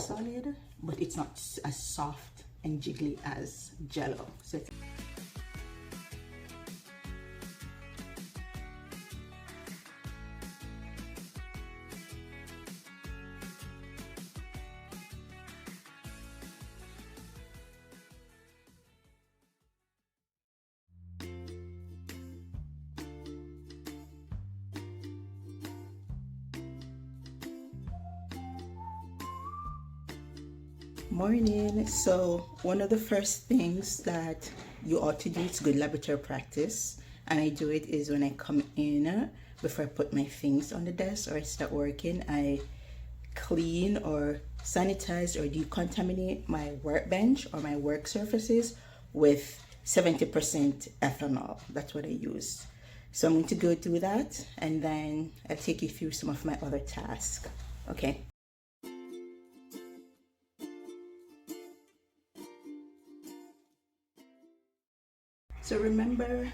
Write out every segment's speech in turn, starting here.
solid, but it's not as soft and jiggly as Jello. So it's morning. So one of the first things that you ought to do, it's good laboratory practice, and I do it, is when I come in, before I put my things on the desk or I start working, I clean or sanitize or decontaminate my workbench or my work surfaces with 70% ethanol. That's what I use. So I'm going to go do that, and then I'll take you through some of my other tasks. Okay. So remember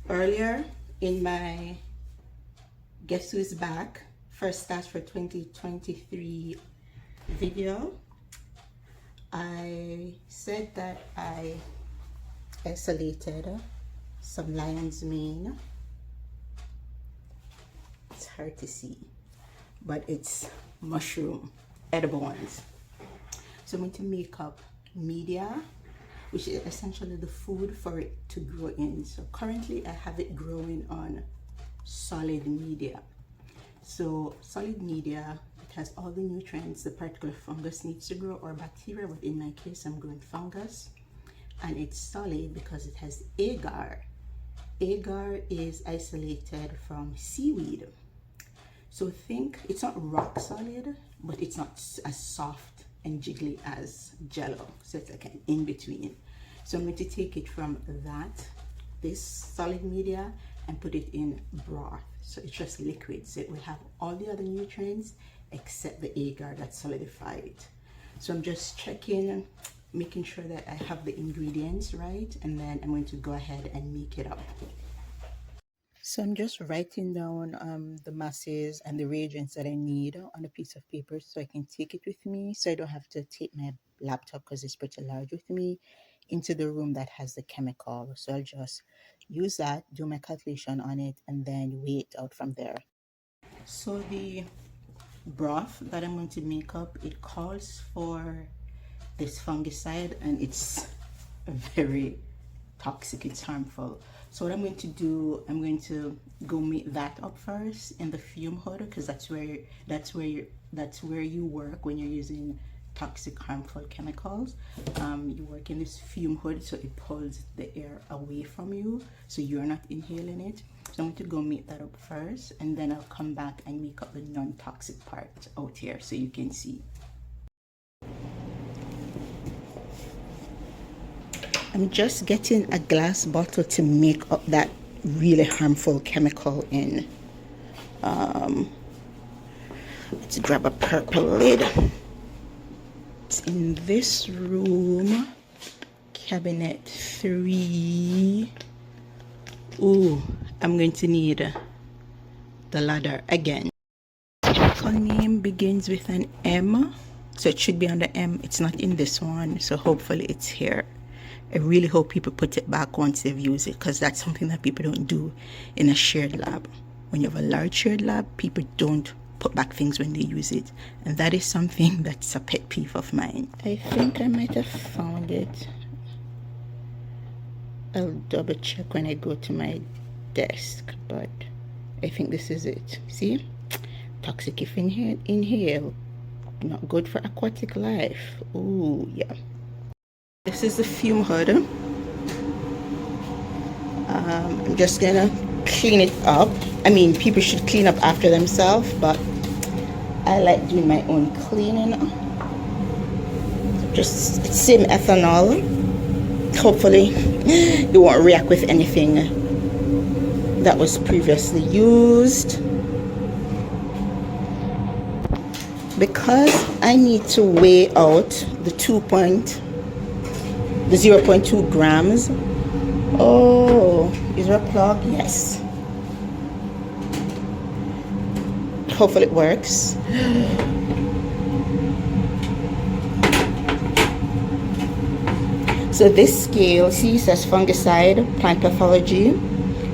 earlier in my Guess Who's Back first task for 2023 video, I said that I isolated some lion's mane. It's hard to see, but it's mushroom, edible ones. So I'm going to make up media, which is essentially the food for it to grow in. So currently I have it growing on solid media. So solid media, it has all the nutrients the particular fungus needs to grow, or bacteria, but in my case I'm growing fungus. And it's solid because it has agar. Agar is isolated from seaweed. So think, it's not rock solid, but it's not as soft and jiggly as Jello. So it's like an in-between. So I'm going to take it from this solid media, and put it in broth. So it's just liquid. So it will have all the other nutrients except the agar that's solidified. So I'm just checking, making sure that I have the ingredients right, and then I'm going to go ahead and make it up. So I'm just writing down the masses and the reagents that I need on a piece of paper so I can take it with me, so I don't have to take my laptop, because it's pretty large, with me into the room that has the chemical. So I'll just use that, do my calculation on it, and then weigh it out from there. So the broth that I'm going to make up, it calls for this fungicide, and it's very toxic, it's harmful. So what I'm going to do, I'm going to go make that up first in the fume hood, because that's where you work when you're using toxic, harmful chemicals. You work in this fume hood, so it pulls the air away from you, so you're not inhaling it. So I'm going to go make that up first, and then I'll come back and make up the non-toxic part out here so you can see. I'm just getting a glass bottle to make up that really harmful chemical in. Let's grab a purple lid. It's in this room, cabinet 3. Ooh, I'm going to need the ladder again. Chemical name begins with an M, so it should be under M. It's not in this one, so hopefully it's here. I really hope people put it back once they've used it, because that's something that people don't do in a shared lab. When you have a large shared lab, people don't put back things when they use it, and that is something that's a pet peeve of mine. I think I might have found it. I'll double check when I go to my desk, but I think this is it. See? Toxic if inhale. Not good for aquatic life. Ooh, yeah. This is the fume hood. I'm just gonna clean it up. I mean, people should clean up after themselves, but I like doing my own cleaning. Just same ethanol. Hopefully it won't react with anything that was previously used. Because I need to weigh out the 0.2 grams. Oh, is there a plug? Yes. Hopefully it works. So this scale, see, says fungicide, plant pathology.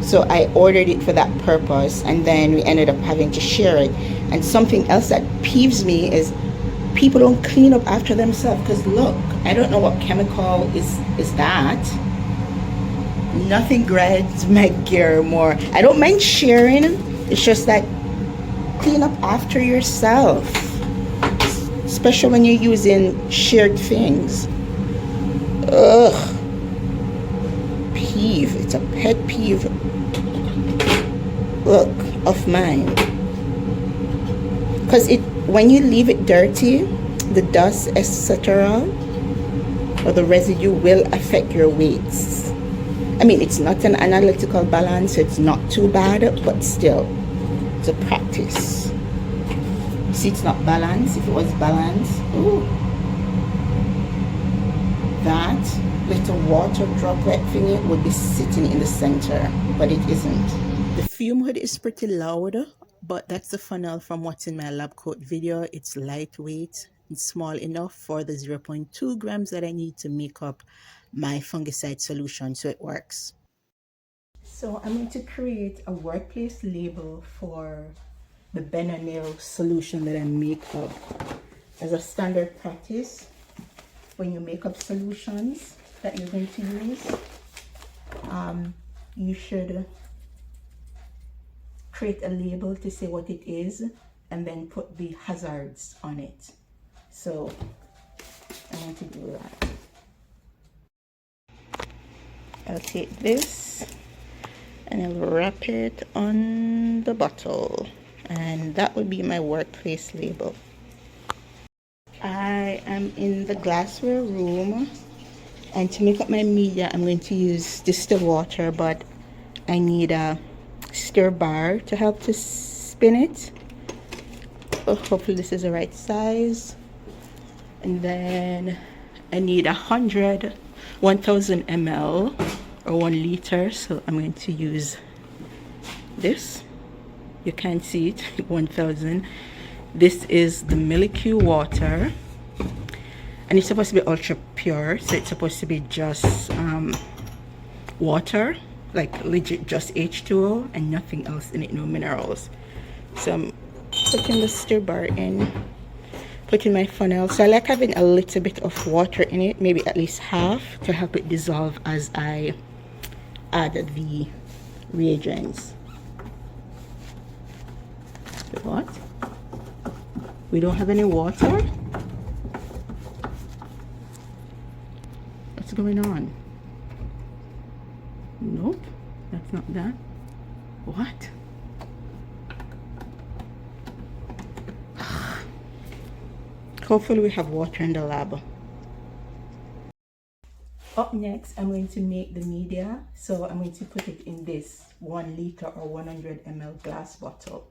So I ordered it for that purpose, and then we ended up having to share it. And something else that peeves me is people don't clean up after themselves. Because look, I don't know what chemical is that. Nothing grinds my gear more. I don't mind sharing. It's just that clean up after yourself, especially when you're using shared things. Ugh. Peeve. It's a pet peeve. Look, of mine. Because when you leave it dirty, the dust, etc., or the residue will affect your weights. I mean, it's not an analytical balance, so it's not too bad, but still, it's a practice. See, it's not balanced. If it was balanced, ooh, that little water droplet thingy would be sitting in the center, but it isn't. The fume hood is pretty loud, but that's the funnel from what's in my lab coat video. It's lightweight and small enough for the 0.2 grams that I need to make up my fungicide solution, so it works. So I'm going to create a workplace label for the benonyl solution that I make up. As a standard practice, when you make up solutions that you're going to use, you should create a label to say what it is and then put the hazards on it. So I'm going to do that. I'll take this and I'll wrap it on the bottle, and that would be my workplace label. I am in the glassware room, and to make up my media I'm going to use distilled water, but I need a stir bar to help to spin it. Oh, hopefully this is the right size. And then I need 1000 ml or 1 liter, so I'm going to use this. You can't see it. 1000. This is the Milky water, and it's supposed to be ultra pure, so it's supposed to be just water, like legit just H2O and nothing else in it, no minerals. So I'm putting the stir bar in, putting my funnel. So I like having a little bit of water in it, maybe at least half, to help it dissolve as I add the reagents. What? We don't have any water? What's going on? Nope, that's not that. What? Hopefully we have water in the lab. Up next, I'm going to make the media. So I'm going to put it in this 1 liter or 100 ml glass bottle.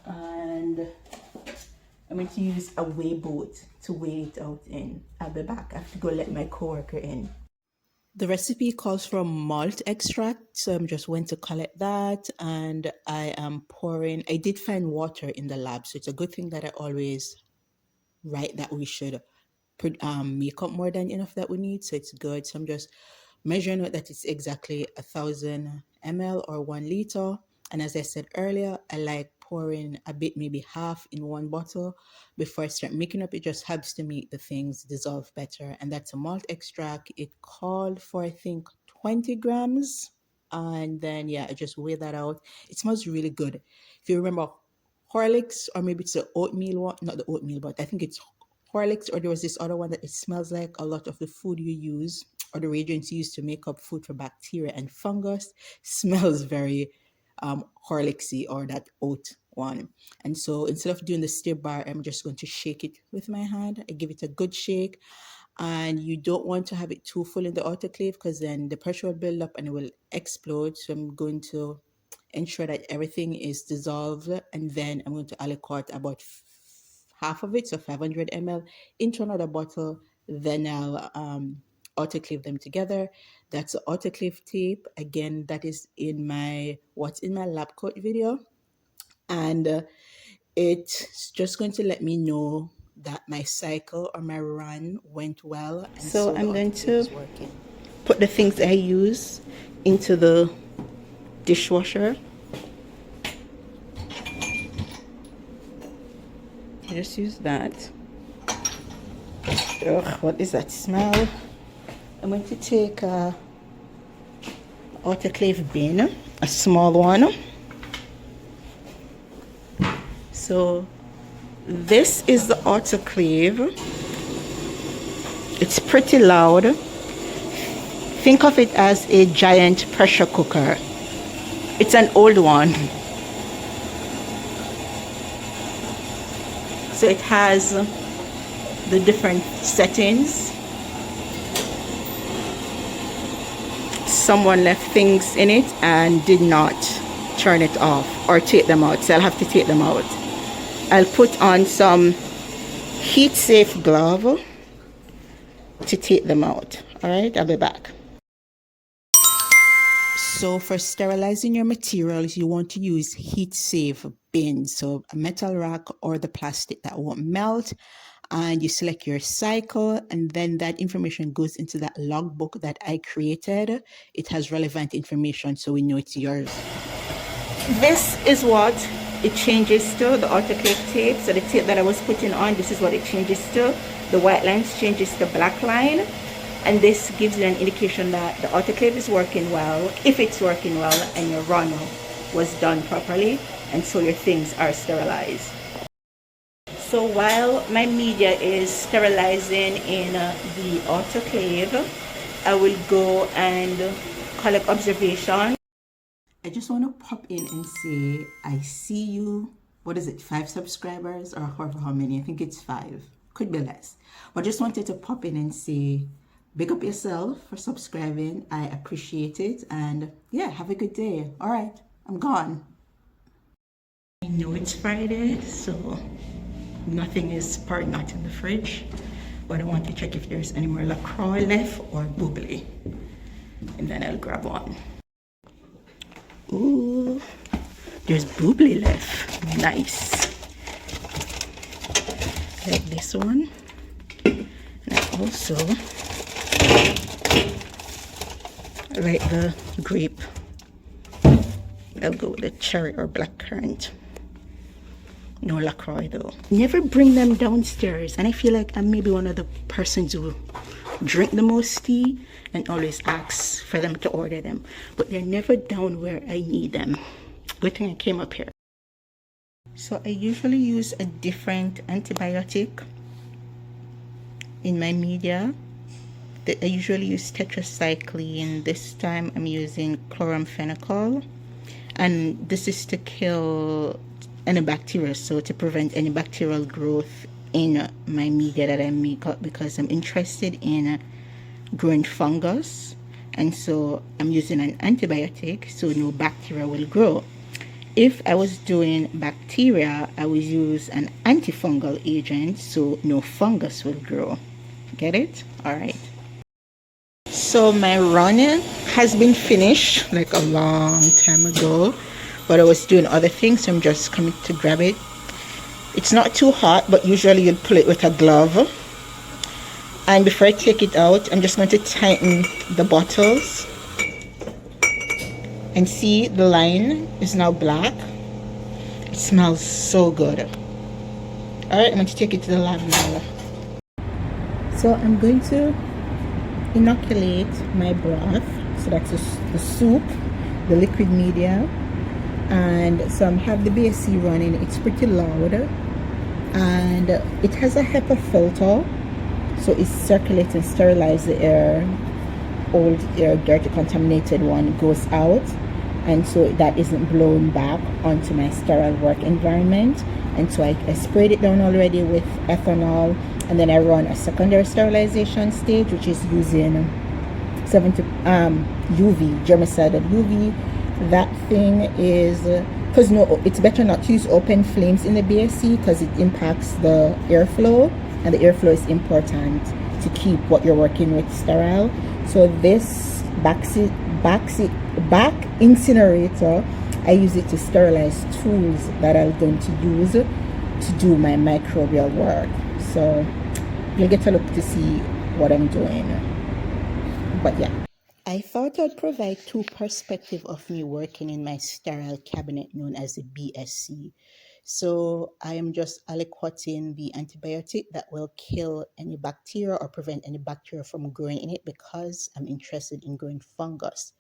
And I'm going to use a weigh boat to weigh it out in. I'll be back. I have to go let my coworker in. The recipe calls for malt extract, so I'm just went to collect that, and I am pouring. I did find water in the lab, so it's a good thing that I always write that we should make up more than enough that we need, so it's good. So I'm just measuring it that it's exactly 1000 ml or 1 liter. And as I said earlier, I like pouring a bit, maybe half in one bottle before I start making up. It just helps to make the things dissolve better. And that's a malt extract. It called for, I think, 20 grams. And then, yeah, I just weigh that out. It smells really good. If you remember Horlicks, or maybe it's the oatmeal one, not the oatmeal, but I think it's Horlicks, or there was this other one that it smells like a lot of the food you use or the reagents used to make up food for bacteria and fungus smells very Horlicksy, or that oat one. And so instead of doing the stir bar, I'm just going to shake it with my hand. I give it a good shake, and you don't want to have it too full in the autoclave because then the pressure will build up and it will explode. So I'm going to ensure that everything is dissolved, and then I'm going to aliquot about half of it, so 500 ml, into another bottle. Then I'll autoclave them together. That's the autoclave tape. Again, that is in my what's in my lab coat video, and it's just going to let me know that my cycle or my run went well. And so I'm going to put the things I use into the dishwasher. I just use that. Ugh, what is that smell? I'm going to take a autoclave bin, a small one. So this is the autoclave. It's pretty loud. Think of it as a giant pressure cooker. It's an old one. So it has the different settings. Someone left things in it and did not turn it off or take them out, so I'll have to take them out. I'll put on some heat safe glove to take them out. All right, I'll be back. So for sterilizing your materials, you want to use heat safe bins, so a metal rack or the plastic that won't melt. And you select your cycle, and then that information goes into that logbook that I created. It has relevant information, so we know it's yours. This is what it changes to, the autoclave tape. So the tape that I was putting on, this is what it changes to. The white lines changes to black line. And this gives you an indication that the autoclave is working well, if it's working well, and your run was done properly, and so your things are sterilized. So while my media is sterilizing in the autoclave, I will go and collect observation. I just want to pop in and say, I see you. What is it, 5 subscribers or however how many? I think it's 5, could be less. But just wanted to pop in and say, big up yourself for subscribing. I appreciate it. And yeah, have a good day. All right, I'm gone. I know it's Friday, so nothing is part not in the fridge. But I want to check if there's any more LaCroix left or bubbly. And then I'll grab one. Ooh, there's bubbly left. Nice. Like this one. And I also like the grape. I'll go with the cherry or blackcurrant. No LaCroix though. Never bring them downstairs, and I feel like I'm maybe one of the persons who drink the most tea and always ask for them to order them, but they're never down where I need them. Good thing I came up here. So I usually use a different antibiotic in my media. I usually use tetracycline. This time I'm using chloramphenicol, and this is to kill any bacteria, so to prevent any bacterial growth in my media that I make up, because I'm interested in growing fungus, and so I'm using an antibiotic so no bacteria will grow. If I was doing bacteria, I would use an antifungal agent so no fungus will grow. Get it? All right. So my running has been finished like a long time ago, but I was doing other things, so I'm just coming to grab it. It's not too hot, but usually you'd pull it with a glove. And before I take it out, I'm just going to tighten the bottles. And see, the line is now black. It smells so good. Alright, I'm going to take it to the lab now. So I'm going to inoculate my broth. So that's the soup, the liquid media. And so I have the BSC running. It's pretty loud. And it has a HEPA filter. So it circulates and sterilizes the air. Old air, dirty, contaminated one goes out. And so that isn't blown back onto my sterile work environment. And so I sprayed it down already with ethanol, and then I run a secondary sterilization stage, which is using UV, germicidal UV. That thing is, because no, it's better not to use open flames in the BSC because it impacts the airflow, and the airflow is important to keep what you're working with sterile. So this back incinerator, I use it to sterilize tools that I'm going to use to do my microbial work. so you'll get a look to see what I'm doing. But yeah, I thought I'd provide two perspectives of me working in my sterile cabinet known as the BSC. So I am just aliquoting the antibiotic that will kill any bacteria or prevent any bacteria from growing in it, because I'm interested in growing fungus.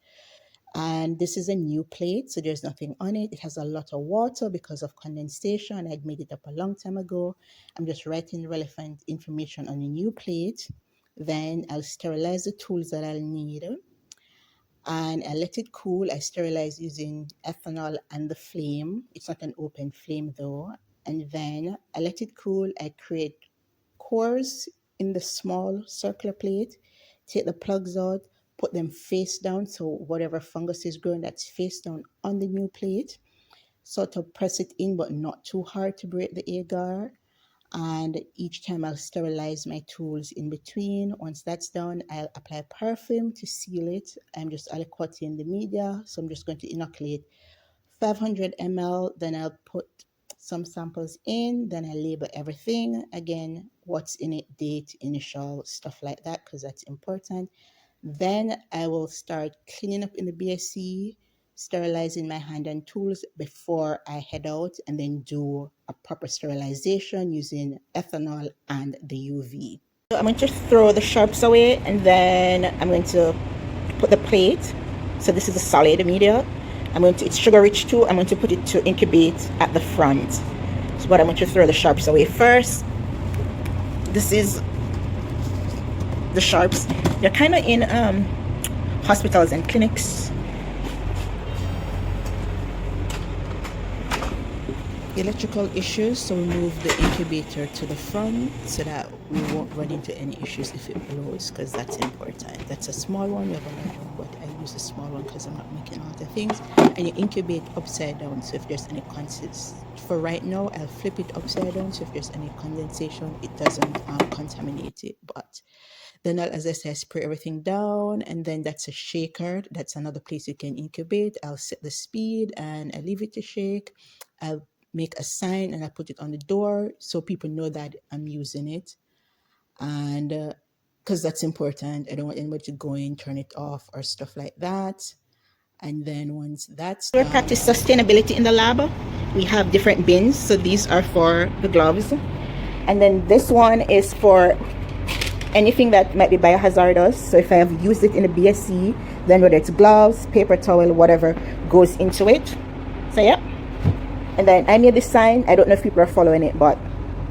And this is a new plate, so there's nothing on it. It has a lot of water because of condensation. I'd made it up a long time ago. I'm just writing relevant information on the new plate. Then I'll sterilize the tools that I'll need, and I let it cool. I sterilize using ethanol and the flame. It's not an open flame though. And then I let it cool. I create cores in the small circular plate, take the plugs out, put them face down, so whatever fungus is growing, that's face down on the new plate. Sort of press it in, but not too hard to break the agar. And each time I'll sterilize my tools in between. Once that's done, I'll apply perfume to seal it. I'm just aliquoting the media, so I'm just going to inoculate 500 ml. Then I'll put some samples in, then I label everything again, what's in it, date, initial, stuff like that, because that's important. Then I will start cleaning up in the BSC, sterilizing my hand and tools before I head out, and then do a proper sterilization using ethanol and the UV. So I'm going to throw the sharps away, and then I'm going to put the plate. So this is a solid media. It's sugar rich too. I'm going to put it to incubate at the front. So but I'm going to throw the sharps away first. This is the sharps. They're kind of in hospitals and clinics. Electrical issues, so we move the incubator to the front so that we won't run into any issues if it blows, because that's important. That's a small one, you have another one, but I use a small one because I'm not making a lot of things. And you incubate upside down, so if there's any for right now I'll flip it upside down, so if there's any condensation it doesn't contaminate it. But then as I say, I spray everything down, and then that's a shaker. That's another place you can incubate. I'll set the speed and I leave it to shake. I'll make a sign and I put it on the door so people know that I'm using it. And because that's important, I don't want anybody to go in, turn it off or stuff like that. And then once that's done, we practice sustainability in the lab. We have different bins. So these are for the gloves. And then this one is for anything that might be biohazardous. So if I have used it in a BSC, then whether it's gloves, paper towel, whatever goes into it. So yeah. And then I made this sign. I don't know if people are following it, but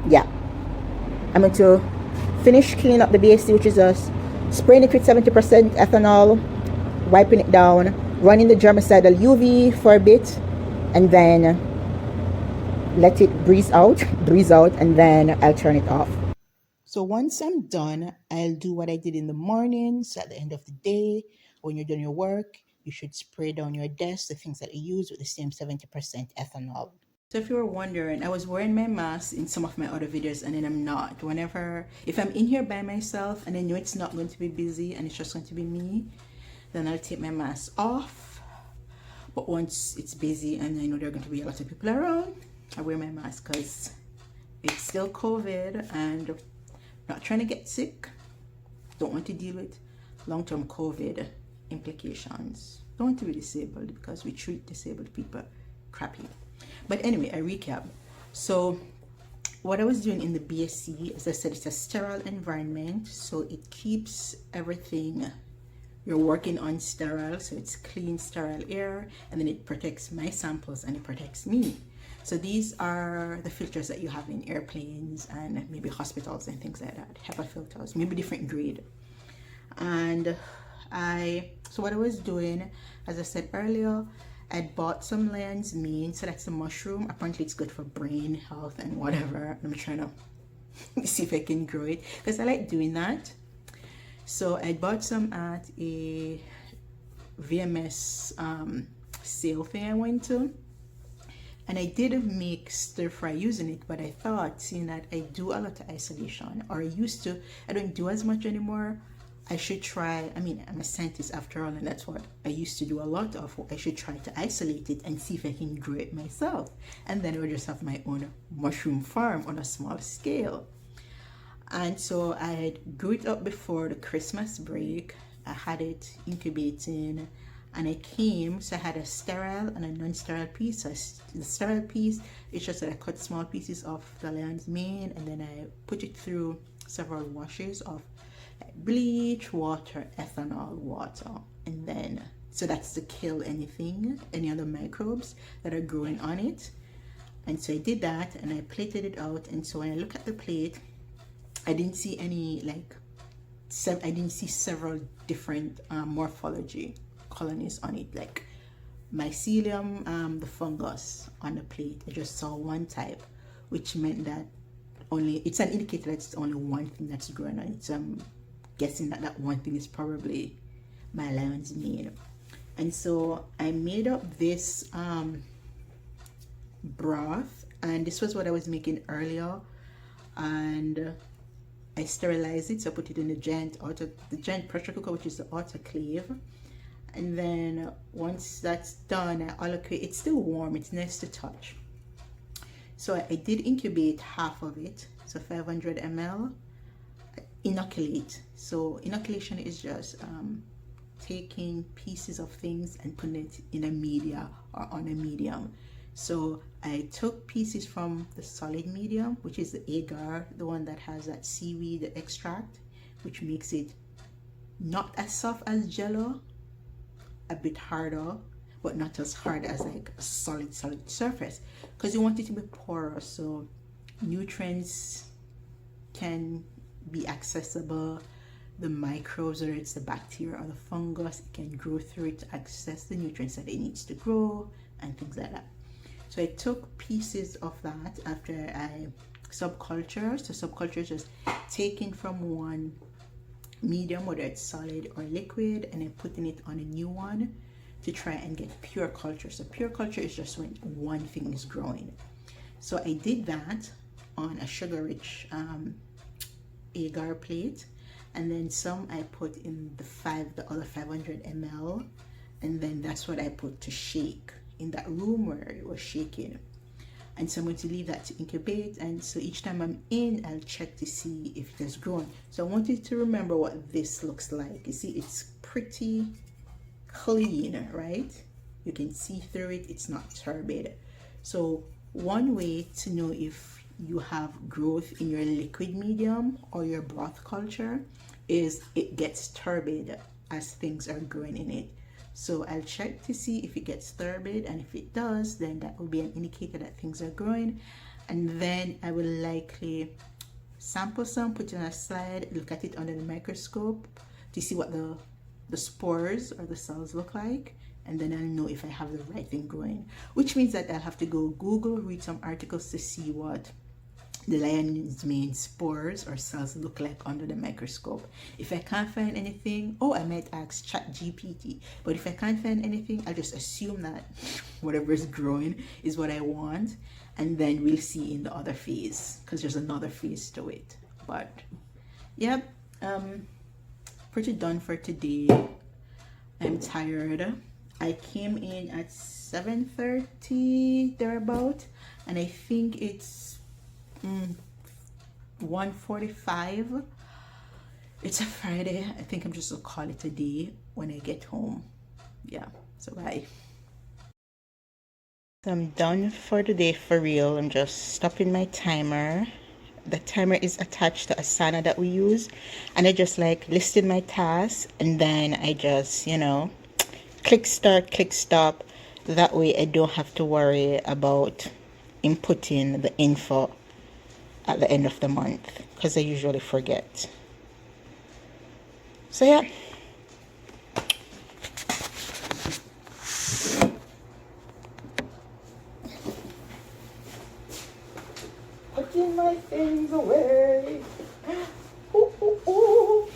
yeah. I'm going to finish cleaning up the BSC, which is just spraying it with 70% ethanol, wiping it down, running the germicidal UV for a bit, and then let it breeze out, and then I'll turn it off. So once I'm done, I'll do what I did in the morning. So at the end of the day, when you're done your work, you should spray down your desk, the things that you use, with the same 70% ethanol. So if you were wondering, I was wearing my mask in some of my other videos, and then I'm not. If I'm in here by myself and I know it's not going to be busy and it's just going to be me, then I'll take my mask off. But once it's busy and I know there are going to be a lot of people around, I wear my mask because it's still COVID and I'm not trying to get sick. Don't want to deal with long-term COVID implications. Don't want to be disabled, because we treat disabled people crappy. But anyway, I recap. So what I was doing in the BSC, as I said, it's a sterile environment, so it keeps everything you're working on sterile, so it's clean, sterile air, and then it protects my samples and it protects me. So these are the filters that you have in airplanes and maybe hospitals and things like that. HEPA filters, maybe different grade. And so what I was doing, as I said earlier, I bought some lion's mane, so that's the mushroom. Apparently it's good for brain health and whatever. I'm trying to see if I can grow it, because I like doing that. So I bought some at a VMS sale thing I went to, and I did make stir fry using it, but I thought, seeing that I do a lot of isolation, or I used to, I don't do as much anymore, I should try. I mean, I'm a scientist after all, and that's what I used to do a lot of. I should try to isolate it and see if I can grow it myself, and then I would just have my own mushroom farm on a small scale. And so I grew it up before the Christmas break. I had it incubating, and I came, so I had a sterile and a non-sterile piece. So the sterile piece is just that I cut small pieces of the lion's mane, and then I put it through several washes of bleach, water, ethanol, water, and then so that's to kill any other microbes that are growing on it. And so I did that, and I plated it out. And so when I look at the plate, I didn't see any I didn't see several different morphology colonies on it, like mycelium, the fungus on the plate. I just saw one type, which meant that it's an indicator that it's only one thing that's growing on it. So I'm guessing that that one thing is probably my lion's mane. And so I made up this broth, and this was what I was making earlier, and I sterilized it. So I put it in the giant pressure cooker, which is the autoclave. And then once that's done, I allocate. It's still warm, it's nice to touch. So I did incubate half of it, so 500 ml. Inoculate. So inoculation is just taking pieces of things and putting it in a media or on a medium. So I took pieces from the solid medium, which is the agar, the one that has that seaweed extract, which makes it not as soft as jello, a bit harder, but not as hard as like a solid surface, because you want it to be porous so nutrients can be accessible. The microbes, whether it's the bacteria or the fungus, it can grow through it to access the nutrients that it needs to grow and things like that. So I took pieces of that after I subculture. So subculture is just taking from one medium, whether it's solid or liquid, and then putting it on a new one to try and get pure culture. So pure culture is just when one thing is growing. So I did that on a sugar-rich agar plate, and then some I put in the other 500 ml, and then that's what I put to shake in that room where it was shaking. And so I'm going to leave that to incubate, and so each time I'm in, I'll check to see if it has grown. So I want you to remember what this looks like. You see, it's pretty clean, right? You can see through it, it's not turbid. So one way to know if you have growth in your liquid medium or your broth culture is it gets turbid as things are growing in it. So I'll check to see if it gets turbid, and if it does, then that will be an indicator that things are growing. And then I will likely sample some, put it on a slide, look at it under the microscope to see what the spores or the cells look like, and then I'll know if I have the right thing growing, which means that I'll have to go Google, read some articles to see what the lion's mane spores or cells look like under the microscope. If I can't find anything, I might ask ChatGPT. But if I can't find anything, I'll just assume that whatever is growing is what I want, and then we'll see in the other phase, because there's another phase to it. But yep, pretty done for today. I'm tired. I came in at 7:30 thereabout, and I think it's 1:45. It's a Friday. I think I'm just gonna call it a day when I get home. Yeah, so bye. So I'm done for the day for real. I'm just stopping my timer. The timer is attached to Asana that we use, and I just like listed my tasks, and then I just click start, click stop. That way I don't have to worry about inputting the info at the end of the month, because I usually forget. So yeah, putting my things away. Ooh, ooh, ooh.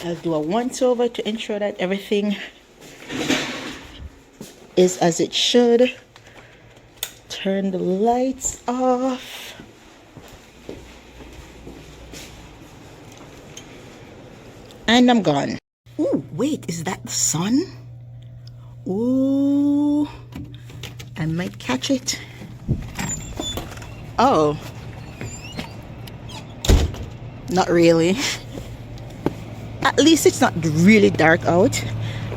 I'll do a once over to ensure that everything is as it should. Turn the lights off. And I'm gone. Oh, wait, is that the sun? Oh, I might catch it. Oh, not really. At least it's not really dark out.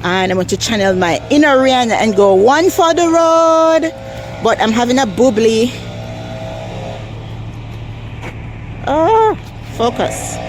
And I'm going to channel my inner Rihanna and go one for the road. But I'm having a bubbly. Oh, focus.